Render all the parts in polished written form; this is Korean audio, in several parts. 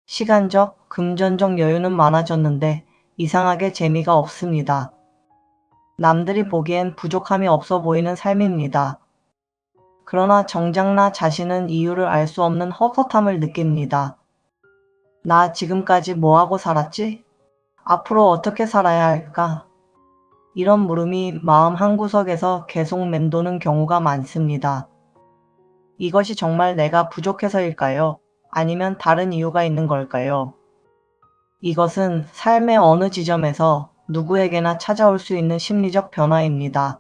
시간적, 금전적 여유는 많아졌는데 이상하게 재미가 없습니다. 남들이 보기엔 부족함이 없어 보이는 삶입니다. 그러나 정작 나 자신은 이유를 알 수 없는 헛헛함을 느낍니다. 나 지금까지 뭐하고 살았지? 앞으로 어떻게 살아야 할까? 이런 물음이 마음 한구석에서 계속 맴도는 경우가 많습니다. 이것이 정말 내가 부족해서일까요? 아니면 다른 이유가 있는 걸까요? 이것은 삶의 어느 지점에서 누구에게나 찾아올 수 있는 심리적 변화입니다.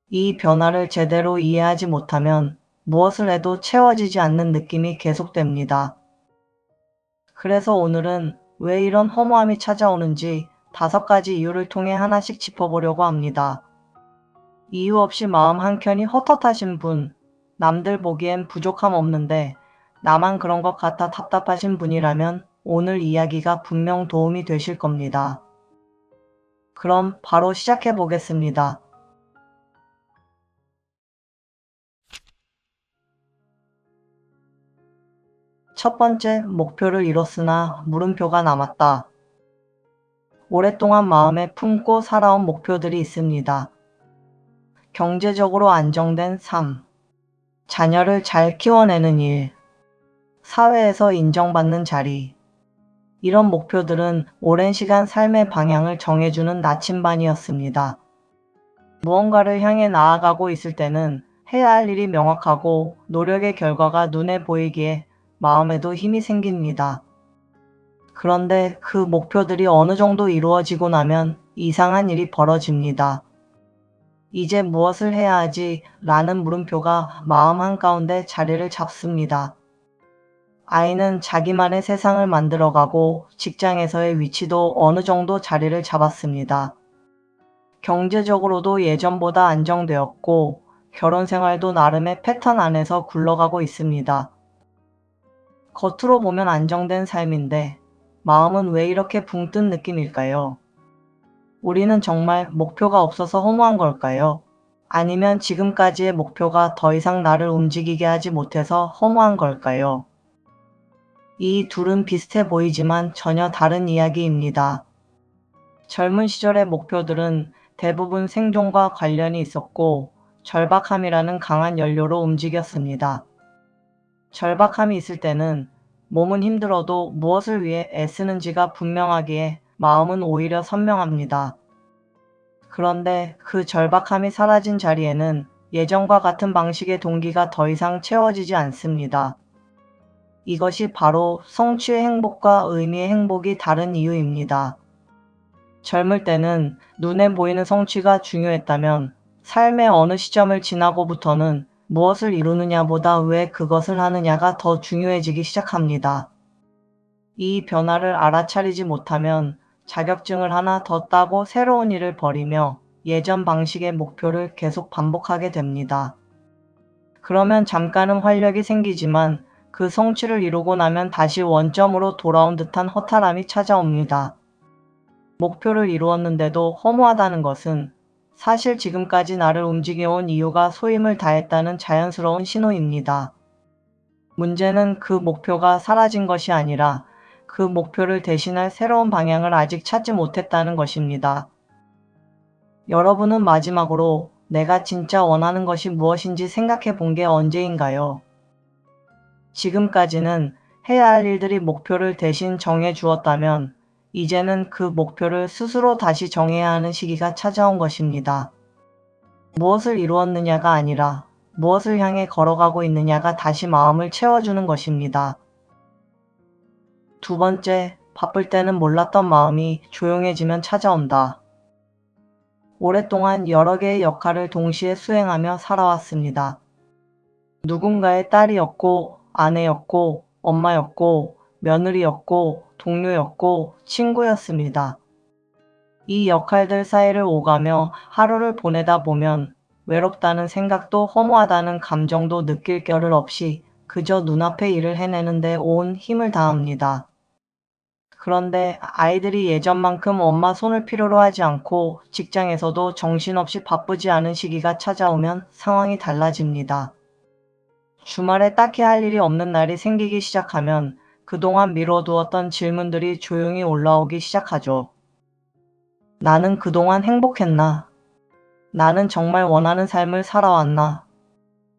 이 변화를 제대로 이해하지 못하면 무엇을 해도 채워지지 않는 느낌이 계속됩니다. 그래서 오늘은 왜 이런 허무함이 찾아오는지 5가지 이유를 통해 하나씩 짚어보려고 합니다. 이유 없이 마음 한켠이 헛헛하신 분, 남들 보기엔 부족함 없는데 나만 그런 것 같아 답답하신 분이라면 오늘 이야기가 분명 도움이 되실 겁니다. 그럼 바로 시작해 보겠습니다. 첫 번째, 목표를 이뤘으나 물음표가 남았다. 오랫동안 마음에 품고 살아온 목표들이 있습니다. 경제적으로 안정된 삶, 자녀를 잘 키워내는 일, 사회에서 인정받는 자리. 이런 목표들은 오랜 시간 삶의 방향을 정해주는 나침반이었습니다. 무언가를 향해 나아가고 있을 때는 해야 할 일이 명확하고 노력의 결과가 눈에 보이기에 마음에도 힘이 생깁니다. 그런데 그 목표들이 어느 정도 이루어지고 나면 이상한 일이 벌어집니다. 이제 무엇을 해야 하지? 라는 물음표가 마음 한가운데 자리를 잡습니다. 아이는 자기만의 세상을 만들어가고 직장에서의 위치도 어느 정도 자리를 잡았습니다. 경제적으로도 예전보다 안정되었고 결혼 생활도 나름의 패턴 안에서 굴러가고 있습니다. 겉으로 보면 안정된 삶인데 마음은 왜 이렇게 붕 뜬 느낌일까요? 우리는 정말 목표가 없어서 허무한 걸까요? 아니면 지금까지의 목표가 더 이상 나를 움직이게 하지 못해서 허무한 걸까요? 이 둘은 비슷해 보이지만 전혀 다른 이야기입니다. 젊은 시절의 목표들은 대부분 생존과 관련이 있었고 절박함이라는 강한 연료로 움직였습니다. 절박함이 있을 때는 몸은 힘들어도 무엇을 위해 애쓰는지가 분명하기에 마음은 오히려 선명합니다. 그런데 그 절박함이 사라진 자리에는 예전과 같은 방식의 동기가 더 이상 채워지지 않습니다. 이것이 바로 성취의 행복과 의미의 행복이 다른 이유입니다. 젊을 때는 눈에 보이는 성취가 중요했다면 삶의 어느 시점을 지나고부터는 무엇을 이루느냐보다 왜 그것을 하느냐가 더 중요해지기 시작합니다. 이 변화를 알아차리지 못하면 자격증을 하나 더 따고 새로운 일을 벌이며 예전 방식의 목표를 계속 반복하게 됩니다. 그러면 잠깐은 활력이 생기지만 그 성취를 이루고 나면 다시 원점으로 돌아온 듯한 허탈함이 찾아옵니다. 목표를 이루었는데도 허무하다는 것은 사실 지금까지 나를 움직여온 이유가 소임을 다했다는 자연스러운 신호입니다. 문제는 그 목표가 사라진 것이 아니라 그 목표를 대신할 새로운 방향을 아직 찾지 못했다는 것입니다. 여러분은 마지막으로 내가 진짜 원하는 것이 무엇인지 생각해 본 게 언제인가요? 지금까지는 해야 할 일들이 목표를 대신 정해 주었다면 이제는 그 목표를 스스로 다시 정해야 하는 시기가 찾아온 것입니다. 무엇을 이루었느냐가 아니라 무엇을 향해 걸어가고 있느냐가 다시 마음을 채워주는 것입니다. 두 번째, 바쁠 때는 몰랐던 마음이 조용해지면 찾아온다. 오랫동안 여러 개의 역할을 동시에 수행하며 살아왔습니다. 누군가의 딸이었고, 아내였고, 엄마였고, 며느리였고, 동료였고, 친구였습니다. 이 역할들 사이를 오가며 하루를 보내다 보면 외롭다는 생각도 허무하다는 감정도 느낄 겨를 없이 그저 눈앞의 일을 해내는데 온 힘을 다합니다. 그런데 아이들이 예전만큼 엄마 손을 필요로 하지 않고 직장에서도 정신없이 바쁘지 않은 시기가 찾아오면 상황이 달라집니다. 주말에 딱히 할 일이 없는 날이 생기기 시작하면 그동안 미뤄두었던 질문들이 조용히 올라오기 시작하죠. 나는 그동안 행복했나? 나는 정말 원하는 삶을 살아왔나?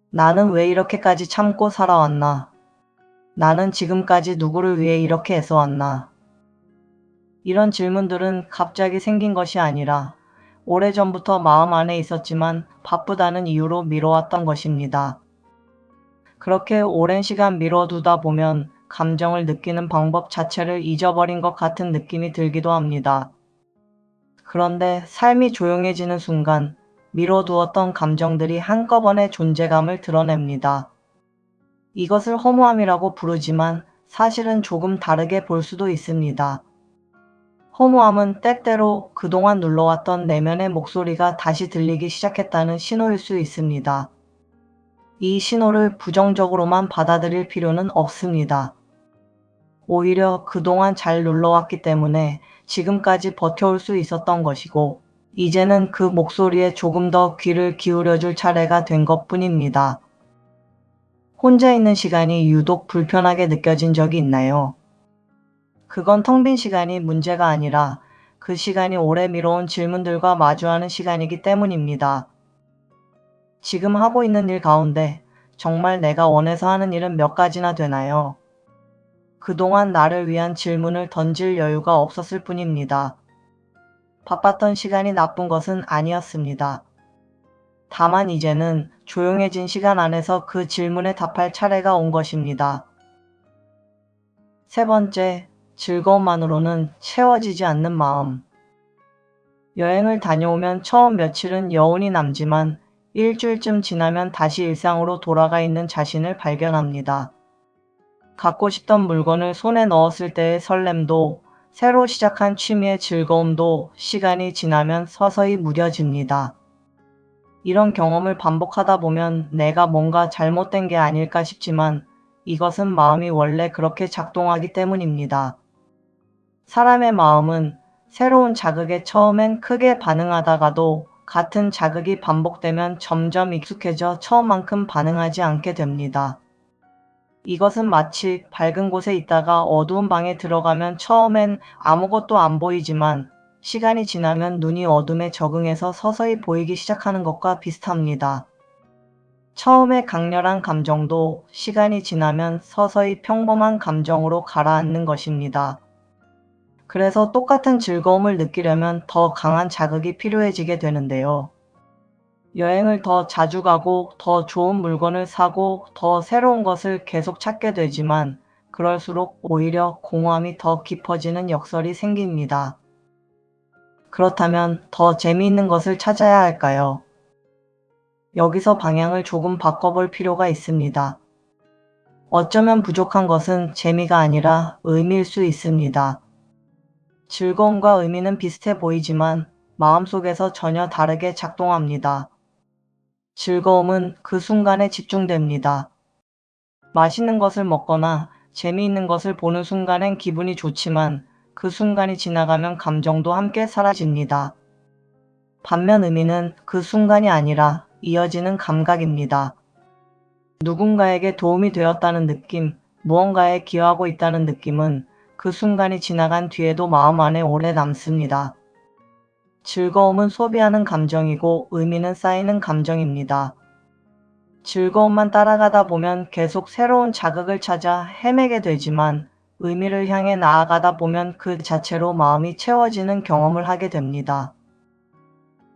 나는 왜 이렇게까지 참고 살아왔나? 나는 지금까지 누구를 위해 이렇게 애써왔나? 이런 질문들은 갑자기 생긴 것이 아니라 오래전부터 마음 안에 있었지만 바쁘다는 이유로 미뤄왔던 것입니다. 그렇게 오랜 시간 미뤄두다 보면 감정을 느끼는 방법 자체를 잊어버린 것 같은 느낌이 들기도 합니다. 그런데 삶이 조용해지는 순간 미뤄두었던 감정들이 한꺼번에 존재감을 드러냅니다. 이것을 허무함이라고 부르지만 사실은 조금 다르게 볼 수도 있습니다. 허무함은 때때로 그동안 눌러왔던 내면의 목소리가 다시 들리기 시작했다는 신호일 수 있습니다. 이 신호를 부정적으로만 받아들일 필요는 없습니다. 오히려 그동안 잘 눌러왔기 때문에 지금까지 버텨올 수 있었던 것이고, 이제는 그 목소리에 조금 더 귀를 기울여줄 차례가 된 것뿐입니다. 혼자 있는 시간이 유독 불편하게 느껴진 적이 있나요? 그건 텅 빈 시간이 문제가 아니라 그 시간이 오래 미뤄온 질문들과 마주하는 시간이기 때문입니다. 지금 하고 있는 일 가운데 정말 내가 원해서 하는 일은 몇 가지나 되나요? 그동안 나를 위한 질문을 던질 여유가 없었을 뿐입니다. 바빴던 시간이 나쁜 것은 아니었습니다. 다만 이제는 조용해진 시간 안에서 그 질문에 답할 차례가 온 것입니다. 세 번째, 즐거움만으로는 채워지지 않는 마음. 여행을 다녀오면 처음 며칠은 여운이 남지만 일주일쯤 지나면 다시 일상으로 돌아가 있는 자신을 발견합니다. 갖고 싶던 물건을 손에 넣었을 때의 설렘도, 새로 시작한 취미의 즐거움도 시간이 지나면 서서히 무뎌집니다. 이런 경험을 반복하다 보면 내가 뭔가 잘못된 게 아닐까 싶지만 이것은 마음이 원래 그렇게 작동하기 때문입니다. 사람의 마음은 새로운 자극에 처음엔 크게 반응하다가도 같은 자극이 반복되면 점점 익숙해져 처음만큼 반응하지 않게 됩니다. 이것은 마치 밝은 곳에 있다가 어두운 방에 들어가면 처음엔 아무것도 안 보이지만 시간이 지나면 눈이 어둠에 적응해서 서서히 보이기 시작하는 것과 비슷합니다. 처음에 강렬한 감정도 시간이 지나면 서서히 평범한 감정으로 가라앉는 것입니다. 그래서 똑같은 즐거움을 느끼려면 더 강한 자극이 필요해지게 되는데요. 여행을 더 자주 가고 더 좋은 물건을 사고 더 새로운 것을 계속 찾게 되지만 그럴수록 오히려 공허함이 더 깊어지는 역설이 생깁니다. 그렇다면 더 재미있는 것을 찾아야 할까요? 여기서 방향을 조금 바꿔볼 필요가 있습니다. 어쩌면 부족한 것은 재미가 아니라 의미일 수 있습니다. 즐거움과 의미는 비슷해 보이지만 마음속에서 전혀 다르게 작동합니다. 즐거움은 그 순간에 집중됩니다. 맛있는 것을 먹거나 재미있는 것을 보는 순간엔 기분이 좋지만 그 순간이 지나가면 감정도 함께 사라집니다. 반면 의미는 그 순간이 아니라 이어지는 감각입니다. 누군가에게 도움이 되었다는 느낌, 무언가에 기여하고 있다는 느낌은 그 순간이 지나간 뒤에도 마음 안에 오래 남습니다. 즐거움은 소비하는 감정이고 의미는 쌓이는 감정입니다. 즐거움만 따라가다 보면 계속 새로운 자극을 찾아 헤매게 되지만 의미를 향해 나아가다 보면 그 자체로 마음이 채워지는 경험을 하게 됩니다.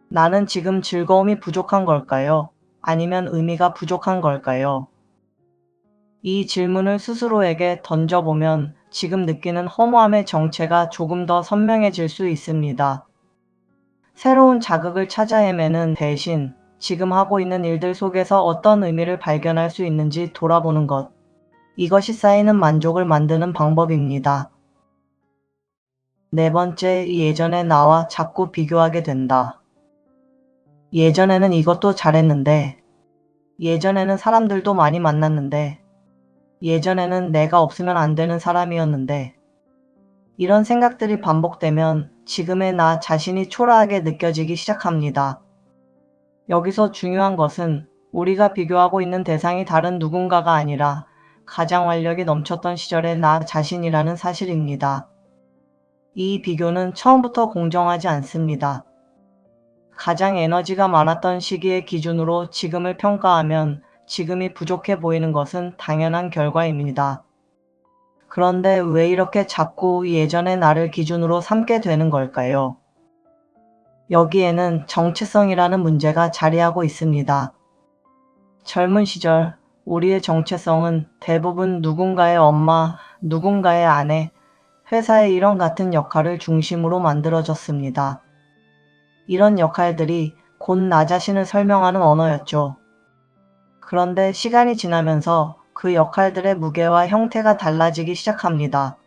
나는 지금 즐거움이 부족한 걸까요? 아니면 의미가 부족한 걸까요? 이 질문을 스스로에게 던져보면 지금 느끼는 허무함의 정체가 조금 더 선명해질 수 있습니다. 새로운 자극을 찾아 헤매는 대신 지금 하고 있는 일들 속에서 어떤 의미를 발견할 수 있는지 돌아보는 것. 이것이 쌓이는 만족을 만드는 방법입니다. 네 번째, 예전의 나와 자꾸 비교하게 된다. 예전에는 이것도 잘했는데, 예전에는 사람들도 많이 만났는데, 예전에는 내가 없으면 안 되는 사람이었는데, 이런 생각들이 반복되면 지금의 나 자신이 초라하게 느껴지기 시작합니다. 여기서 중요한 것은 우리가 비교하고 있는 대상이 다른 누군가가 아니라 가장 활력이 넘쳤던 시절의 나 자신이라는 사실입니다. 이 비교는 처음부터 공정하지 않습니다. 가장 에너지가 많았던 시기의 기준으로 지금을 평가하면 지금이 부족해 보이는 것은 당연한 결과입니다. 그런데 왜 이렇게 자꾸 예전의 나를 기준으로 삼게 되는 걸까요? 여기에는 정체성이라는 문제가 자리하고 있습니다. 젊은 시절 우리의 정체성은 대부분 누군가의 엄마, 누군가의 아내, 회사의 일원 같은 역할을 중심으로 만들어졌습니다. 이런 역할들이 곧 나 자신을 설명하는 언어였죠. 그런데 시간이 지나면서 그 역할들의 무게와 형태가 달라지기 시작합니다.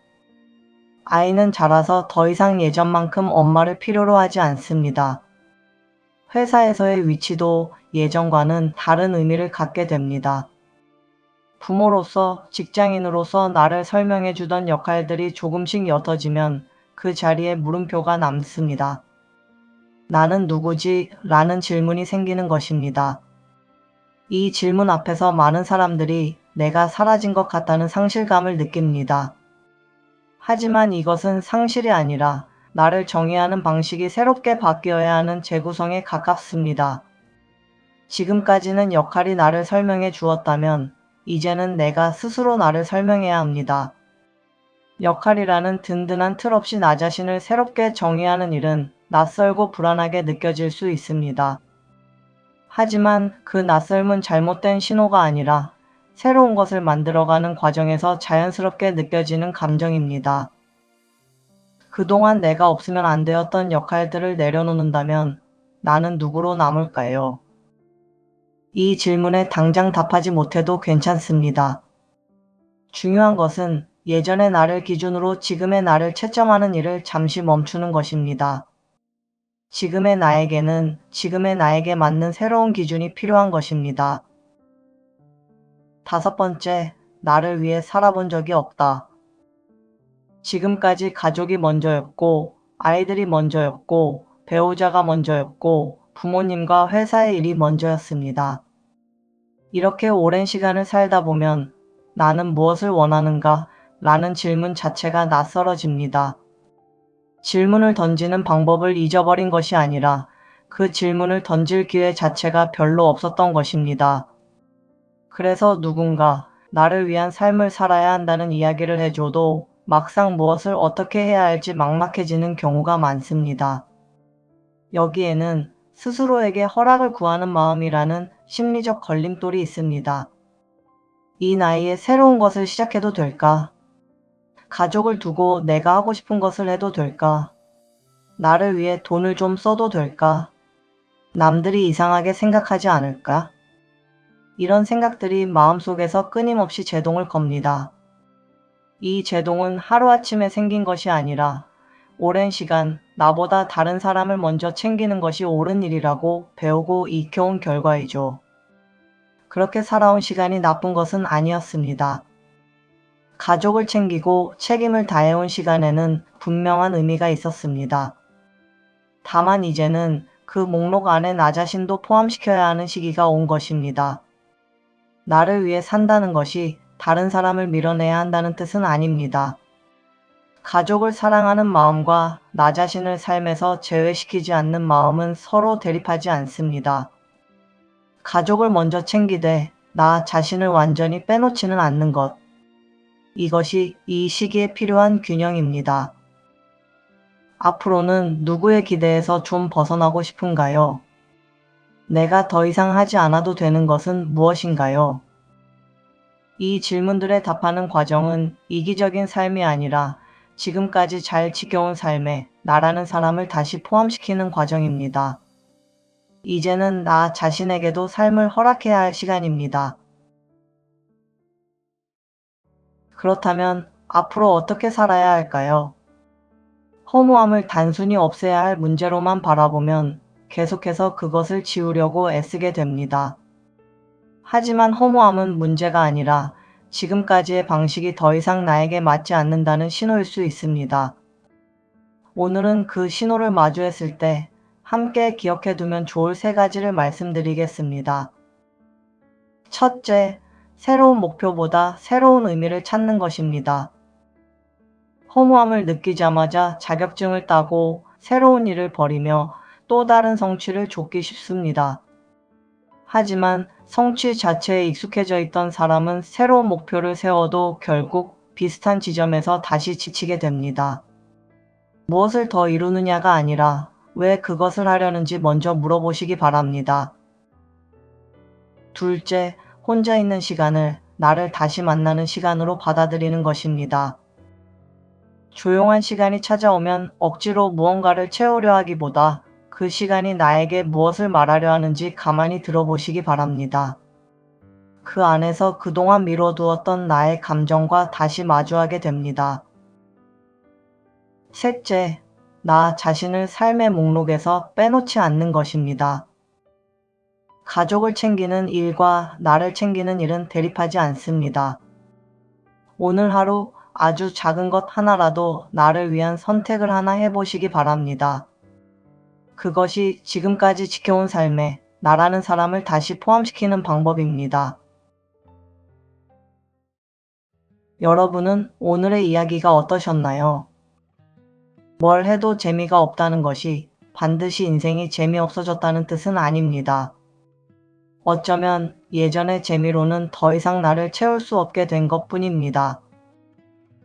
아이는 자라서 더 이상 예전만큼 엄마를 필요로 하지 않습니다. 회사에서의 위치도 예전과는 다른 의미를 갖게 됩니다. 부모로서, 직장인으로서 나를 설명해 주던 역할들이 조금씩 옅어지면 그 자리에 물음표가 남습니다. 나는 누구지? 라는 질문이 생기는 것입니다. 이 질문 앞에서 많은 사람들이 내가 사라진 것 같다는 상실감을 느낍니다. 하지만 이것은 상실이 아니라 나를 정의하는 방식이 새롭게 바뀌어야 하는 재구성에 가깝습니다. 지금까지는 역할이 나를 설명해 주었다면 이제는 내가 스스로 나를 설명해야 합니다. 역할이라는 든든한 틀 없이 나 자신을 새롭게 정의하는 일은 낯설고 불안하게 느껴질 수 있습니다. 하지만 그 낯설은 잘못된 신호가 아니라 새로운 것을 만들어가는 과정에서 자연스럽게 느껴지는 감정입니다. 그동안 내가 없으면 안 되었던 역할들을 내려놓는다면 나는 누구로 남을까요? 이 질문에 당장 답하지 못해도 괜찮습니다. 중요한 것은 예전의 나를 기준으로 지금의 나를 채점하는 일을 잠시 멈추는 것입니다. 지금의 나에게는 지금의 나에게 맞는 새로운 기준이 필요한 것입니다. 5번째, 나를 위해 살아본 적이 없다. 지금까지 가족이 먼저였고, 아이들이 먼저였고, 배우자가 먼저였고, 부모님과 회사의 일이 먼저였습니다. 이렇게 오랜 시간을 살다 보면 나는 무엇을 원하는가? 라는 질문 자체가 낯설어집니다. 질문을 던지는 방법을 잊어버린 것이 아니라 그 질문을 던질 기회 자체가 별로 없었던 것입니다. 그래서 누군가 나를 위한 삶을 살아야 한다는 이야기를 해줘도 막상 무엇을 어떻게 해야 할지 막막해지는 경우가 많습니다. 여기에는 스스로에게 허락을 구하는 마음이라는 심리적 걸림돌이 있습니다. 이 나이에 새로운 것을 시작해도 될까? 가족을 두고 내가 하고 싶은 것을 해도 될까? 나를 위해 돈을 좀 써도 될까? 남들이 이상하게 생각하지 않을까? 이런 생각들이 마음속에서 끊임없이 제동을 겁니다. 이 제동은 하루아침에 생긴 것이 아니라 오랜 시간 나보다 다른 사람을 먼저 챙기는 것이 옳은 일이라고 배우고 익혀온 결과이죠. 그렇게 살아온 시간이 나쁜 것은 아니었습니다. 가족을 챙기고 책임을 다해온 시간에는 분명한 의미가 있었습니다. 다만 이제는 그 목록 안에 나 자신도 포함시켜야 하는 시기가 온 것입니다. 나를 위해 산다는 것이 다른 사람을 밀어내야 한다는 뜻은 아닙니다. 가족을 사랑하는 마음과 나 자신을 삶에서 제외시키지 않는 마음은 서로 대립하지 않습니다. 가족을 먼저 챙기되 나 자신을 완전히 빼놓지는 않는 것. 이것이 이 시기에 필요한 균형입니다. 앞으로는 누구의 기대에서 좀 벗어나고 싶은가요? 내가 더 이상 하지 않아도 되는 것은 무엇인가요? 이 질문들에 답하는 과정은 이기적인 삶이 아니라 지금까지 잘 지켜온 삶에 나라는 사람을 다시 포함시키는 과정입니다. 이제는 나 자신에게도 삶을 허락해야 할 시간입니다. 그렇다면 앞으로 어떻게 살아야 할까요? 허무함을 단순히 없애야 할 문제로만 바라보면 계속해서 그것을 지우려고 애쓰게 됩니다. 하지만 허무함은 문제가 아니라 지금까지의 방식이 더 이상 나에게 맞지 않는다는 신호일 수 있습니다. 오늘은 그 신호를 마주했을 때 함께 기억해두면 좋을 3가지를 말씀드리겠습니다. 첫째, 새로운 목표보다 새로운 의미를 찾는 것입니다. 허무함을 느끼자마자 자격증을 따고 새로운 일을 벌이며 또 다른 성취를 좇기 쉽습니다. 하지만 성취 자체에 익숙해져 있던 사람은 새로운 목표를 세워도 결국 비슷한 지점에서 다시 지치게 됩니다. 무엇을 더 이루느냐가 아니라 왜 그것을 하려는지 먼저 물어보시기 바랍니다. 둘째, 혼자 있는 시간을 나를 다시 만나는 시간으로 받아들이는 것입니다. 조용한 시간이 찾아오면 억지로 무언가를 채우려 하기보다 그 시간이 나에게 무엇을 말하려 하는지 가만히 들어보시기 바랍니다. 그 안에서 그동안 미뤄두었던 나의 감정과 다시 마주하게 됩니다. 셋째, 나 자신을 삶의 목록에서 빼놓지 않는 것입니다. 가족을 챙기는 일과 나를 챙기는 일은 대립하지 않습니다. 오늘 하루 아주 작은 것 하나라도 나를 위한 선택을 하나 해보시기 바랍니다. 그것이 지금까지 지켜온 삶에 나라는 사람을 다시 포함시키는 방법입니다. 여러분은 오늘의 이야기가 어떠셨나요? 뭘 해도 재미가 없다는 것이 반드시 인생이 재미없어졌다는 뜻은 아닙니다. 어쩌면 예전의 재미로는 더 이상 나를 채울 수 없게 된 것뿐입니다.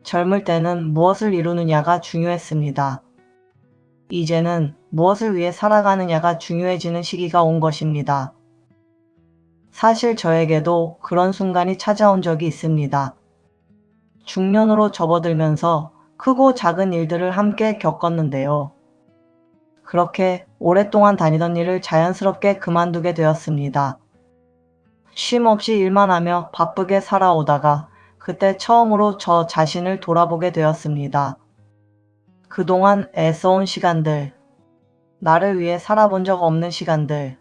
젊을 때는 무엇을 이루느냐가 중요했습니다. 이제는 무엇을 위해 살아가느냐가 중요해지는 시기가 온 것입니다. 사실 저에게도 그런 순간이 찾아온 적이 있습니다. 중년으로 접어들면서 크고 작은 일들을 함께 겪었는데요. 그렇게 오랫동안 다니던 일을 자연스럽게 그만두게 되었습니다. 쉼 없이 일만 하며 바쁘게 살아오다가 그때 처음으로 저 자신을 돌아보게 되었습니다. 그동안 애써온 시간들, 나를 위해 살아본 적 없는 시간들,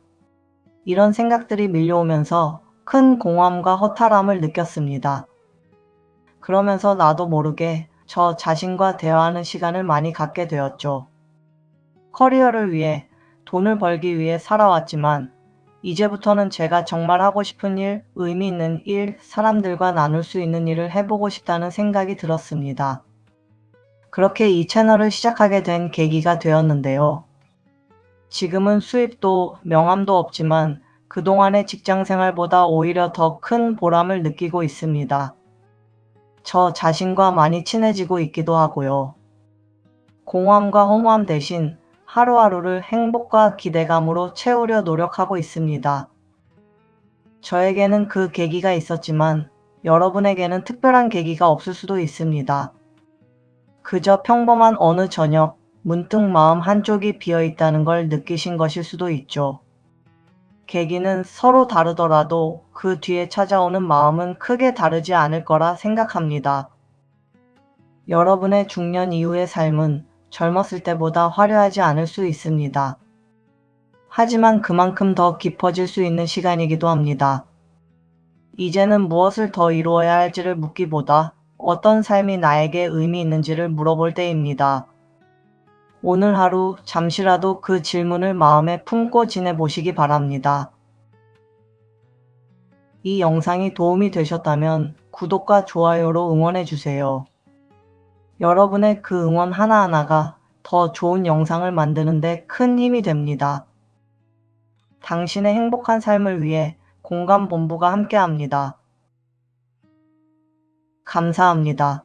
이런 생각들이 밀려오면서 큰 공허함과 허탈함을 느꼈습니다. 그러면서 나도 모르게 저 자신과 대화하는 시간을 많이 갖게 되었죠. 커리어를 위해, 돈을 벌기 위해 살아왔지만 이제부터는 제가 정말 하고 싶은 일, 의미 있는 일, 사람들과 나눌 수 있는 일을 해보고 싶다는 생각이 들었습니다. 그렇게 이 채널을 시작하게 된 계기가 되었는데요. 지금은 수입도 명함도 없지만 그동안의 직장 생활보다 오히려 더 큰 보람을 느끼고 있습니다. 저 자신과 많이 친해지고 있기도 하고요. 공허함과 허무함 대신 하루하루를 행복과 기대감으로 채우려 노력하고 있습니다. 저에게는 그 계기가 있었지만 여러분에게는 특별한 계기가 없을 수도 있습니다. 그저 평범한 어느 저녁, 문득 마음 한쪽이 비어 있다는 걸 느끼신 것일 수도 있죠. 계기는 서로 다르더라도 그 뒤에 찾아오는 마음은 크게 다르지 않을 거라 생각합니다. 여러분의 중년 이후의 삶은 젊었을 때보다 화려하지 않을 수 있습니다. 하지만 그만큼 더 깊어질 수 있는 시간이기도 합니다. 이제는 무엇을 더 이루어야 할지를 묻기보다 어떤 삶이 나에게 의미 있는지를 물어볼 때입니다. 오늘 하루 잠시라도 그 질문을 마음에 품고 지내보시기 바랍니다. 이 영상이 도움이 되셨다면 구독과 좋아요로 응원해주세요. 여러분의 그 응원 하나하나가 더 좋은 영상을 만드는데 큰 힘이 됩니다. 당신의 행복한 삶을 위해 공감본부가 함께합니다. 감사합니다.